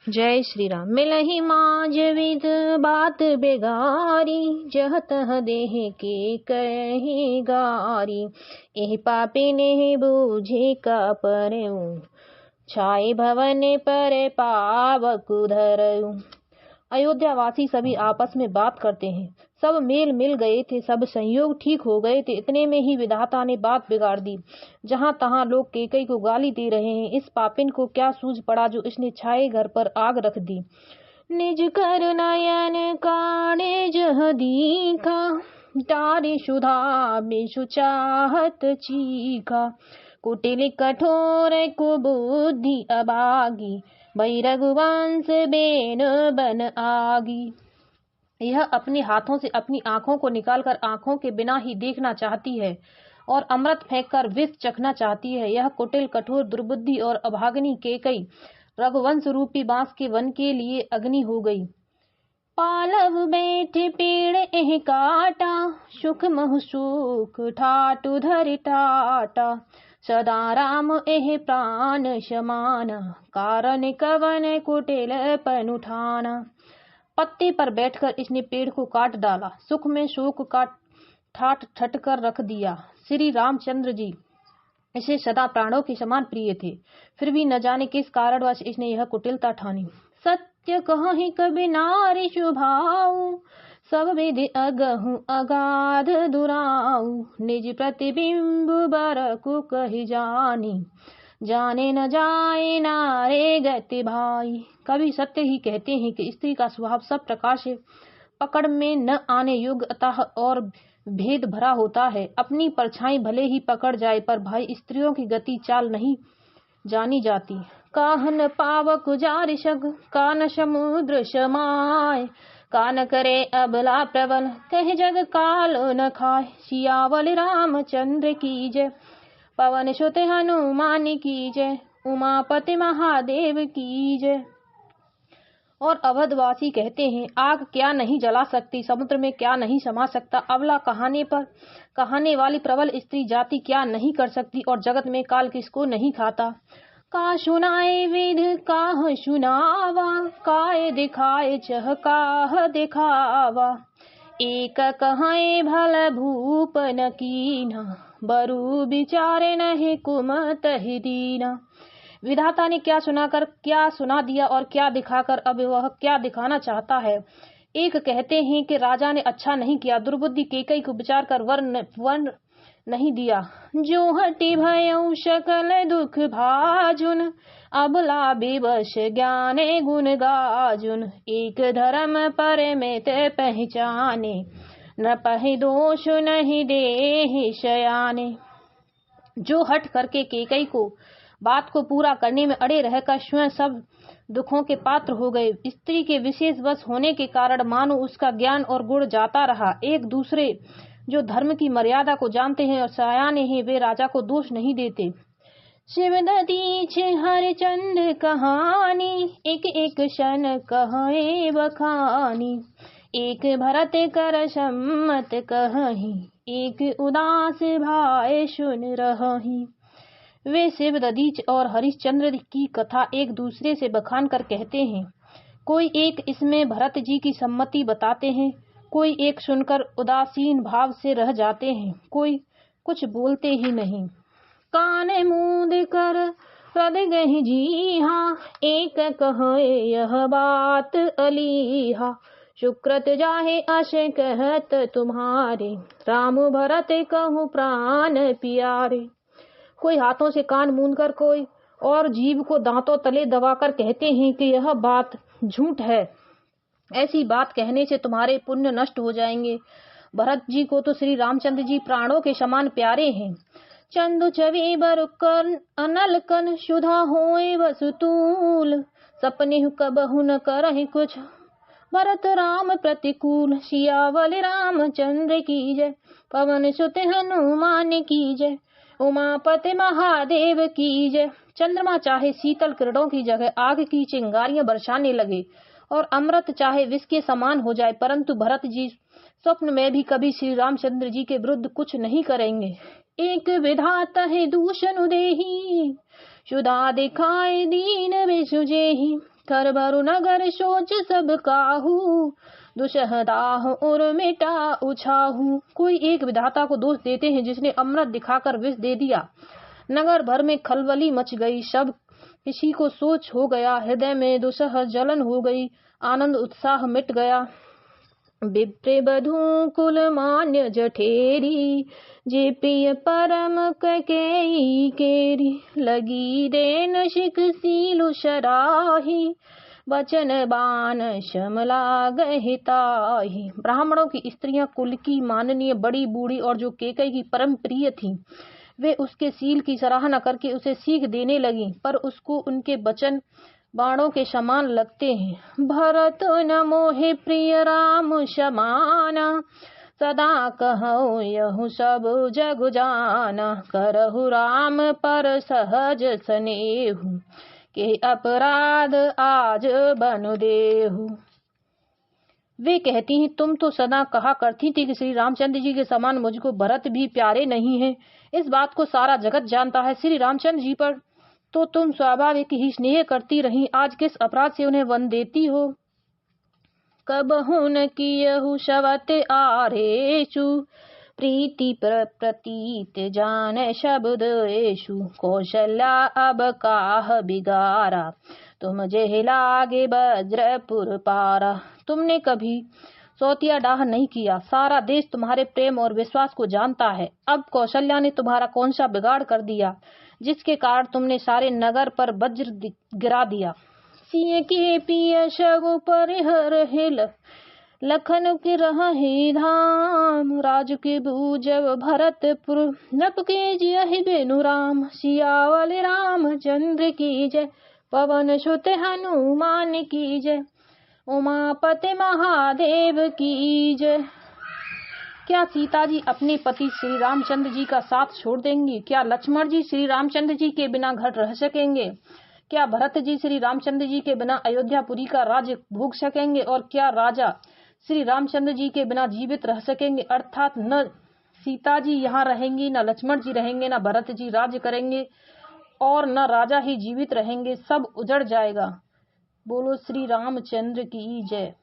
जय श्री राम। मिलहि माज विध बात बेगारी, जह तह देह के कही गारी। एहि पापी ने बूझे का परऊ, छाए भवन पर पावक धरऊ। अयोध्या वासी सभी आपस में बात करते हैं। सब मेल मिल गए थे, सब संयोग ठीक हो गए थे। इतने में ही विधाता ने बात बिगाड़ दी। जहां तहां लोग कैकई को गाली दे रहे हैं। इस पापिन को क्या सूझ पड़ा जो इसने छाए घर पर आग रख दी। निज कर नयन काणे जह दीखा, डारे सुधा बेसु चाहत चीखा। कुटिल कठोर कुबुद्धि अबागी, भई रघुवंश बेन बन आगी। यह अपने हाथों से अपनी आंखों को निकालकर आंखों के बिना ही देखना चाहती है और अमृत फेंककर विष चखना चाहती है। यह कुटिल कठोर दुर्बुद्धि और अभागिनी कैकई रघुवंश रूपी बांस के वन के लिए अग्नि हो गई। पालव बैठे पेड़ एह काटा, सुख महु सुख ठाटु धरि टाटा। सदा राम एह प्राण समाना, कारण कवन कुटिल पन उठाना। पत्ते पर बैठकर इसने पेड़ को काट डाला, सुख में शोक का ठाट ठट कर रख दिया। श्री रामचंद्र जी इसे सदा प्राणों के समान प्रिय थे, फिर भी न जाने किस कारणवश इसने यह कुटिलता ठानी। सत्य कहि कबि नारी शुभाऊ, सब विधि अगहु अगाध दुराऊ। निज प्रतिबिंब बरकु कहि जानी, जाने न जाए नारे गति भाई। कभी सत्य ही कहते हैं कि स्त्री का स्वभाव सब प्रकार से पकड़ में न आने योग्य अतः और भेद भरा होता है। अपनी परछाई भले ही पकड़ जाए, पर भाई स्त्रियों की गति चाल नहीं जानी जाती। काहन पावक जारि सग, कान समुद्र समाय। कान करे अबला प्रबल, कह जग काल न खाए। सियावल रामचंद्र की जय, पवन सुत हनुमान की जय। उमापति महादेव की जय। और अवधवासी कहते हैं, आग क्या नहीं जला सकती, समुद्र में क्या नहीं समा सकता। अबला कहाने वाली प्रबल स्त्री जाति क्या नहीं कर सकती, और जगत में काल किसको नहीं खाता। का सुनाए विध काह सुनावा, काय दिखाए चह काह दिखावा। एक कहे भल भूप न कीना, बरु विचारे नहीं कुमत ही दीना। विधाता ने क्या सुना दिया और क्या दिखाकर अब वह क्या दिखाना चाहता है। एक कहते हैं कि राजा ने अच्छा नहीं किया, दुर्बुद्धि कैकई को विचार कर वर नहीं दिया। जो हटि भयउ सकल दुख भाजुन, अबला विवश ज्ञाने गुण गाजुन। एक धर्म पर में ते पहचाने, न पहि दोष नहीं देहि शयाने। जो हट करके कैकई को बात को पूरा करने में अड़े रहकर स्वयं सब दुखों के पात्र हो गए। स्त्री के विशेष वश होने के कारण मानो उसका ज्ञान और गुण जाता रहा। एक दूसरे जो धर्म की मर्यादा को जानते हैं और सयाने हैं, वे राजा को दोष नहीं देते। शिवदतीच हरिचंद्र कहानी, एक एक शन कहे बखानी। एक भरत कर सम्मत कहि, एक उदास भाई सुन रही। वे शिवदतीच और हरिश्चंद्र की कथा एक दूसरे से बखान कर कहते हैं। कोई एक इसमें भरत जी की सम्मति बताते हैं, कोई एक सुनकर उदासीन भाव से रह जाते हैं, कोई कुछ बोलते ही नहीं। कान मूंद कर रद गहि जीहा, एक कहे यह बात अलीहा। सुकृत जाहे अश कहत तुम्हारे, राम भरत कहूँ प्राण प्यारे। कोई हाथों से कान मूंद कर, कोई और जीभ को दांतों तले दबाकर कहते हैं कि यह बात झूठ है। ऐसी बात कहने से तुम्हारे पुण्य नष्ट हो जाएंगे। भरत जी को तो श्री रामचंद्र जी प्राणों के समान प्यारे हैं। चंदु छवि बर कर अनल कन, सुधा होए वसुतूल। सपने कबहु न करहि कुछ, भरत राम प्रतिकूल। सियावल रामचंद्र की जय, पवन सुत हनुमान की जय। उमापति महादेव की जय। चंद्रमा चाहे शीतल किरणों की जगह आग की चिंगारियां बरसाने लगे और अमृत चाहे विष के समान हो जाए, परंतु भरत जी स्वप्न में भी कभी श्री रामचंद्र जी के विरुद्ध कुछ नहीं करेंगे। एक विधाता है दूषण देही, सुधा दिखाए दीन विसुजेही। थर भरु नगर सोच सब काहू, दुषहदाह और मिटा उछाहू। कोई एक विधाता को दोष देते हैं जिसने अमृत दिखाकर विष दे दिया। नगर भर में खलबली मच गई, सब किसी को सोच हो गया, हृदय में दुसह जलन हो गई, आनंद उत्साह मिट गया। विप्रे बधू कुल मान्य जठेरी, जे प्रिय परम कैकेयी केरी। लगी देन शिख सीलु शराही, वचन बान शमला गहिताही। ब्राह्मणों की स्त्रियां कुल की माननीय, बड़ी बूढ़ी और जो केकई की परम प्रिय थीं, वे उसके सील की सराहना करके उसे सीख देने लगी, पर उसको उनके वचन बाणों के समान लगते हैं। भरत न मोहे प्रिय राम समाना, सदा कहो यहु सब जग जाना। करहु राम पर सहज स्नेहु, के अपराध आज बनु देहु। वे कहती हैं, तुम तो सदा कहा करती थी कि श्री रामचंद्र जी के समान मुझको भरत भी प्यारे नहीं है। इस बात को सारा जगत जानता है। श्री रामचंद्र जी पर तो तुम स्वाभाविक ही स्नेह करती रही, आज किस अपराध से उन्हें वन देती हो। कबहु न कियहु शवत आरेषु, प्रीति प्रतीत जान शब्द येषु। कौशल्या अब काह बिगारा, तुम जेहि लागे वज्रपुर पारा। तुमने कभी सौतिया डाह नहीं किया, सारा देश तुम्हारे प्रेम और विश्वास को जानता है। अब कौशल्या ने तुम्हारा कौन सा बिगाड़ कर दिया, जिसके कारण तुमने सारे नगर पर वज्र गिरा दिया। सिंह के पिय शगु परिहर हिल, लखन के रहे धाम। राज के बूजब भरतपुर, नप के जियहि बेनु राम। सियावल रामचंद्र की जय, पवन सुत हनुमान की जय। उमापति महादेव की जय। क्या सीता जी अपने पति श्री रामचंद्र जी का साथ छोड़ देंगी? क्या लक्ष्मण जी श्री रामचंद्र जी के बिना घर रह सकेंगे? क्या भरत जी श्री रामचंद्र जी के बिना अयोध्यापुरी का राज्य भोग सकेंगे? और क्या राजा श्री रामचंद्र जी के बिना जीवित रह सकेंगे? अर्थात न सीता जी यहाँ रहेंगी, न लक्ष्मण जी रहेंगे, न भरत जी राज्य करेंगे, और न राजा ही जीवित रहेंगे। सब उजड़ जाएगा। बोलो श्री रामचंद्र की जय।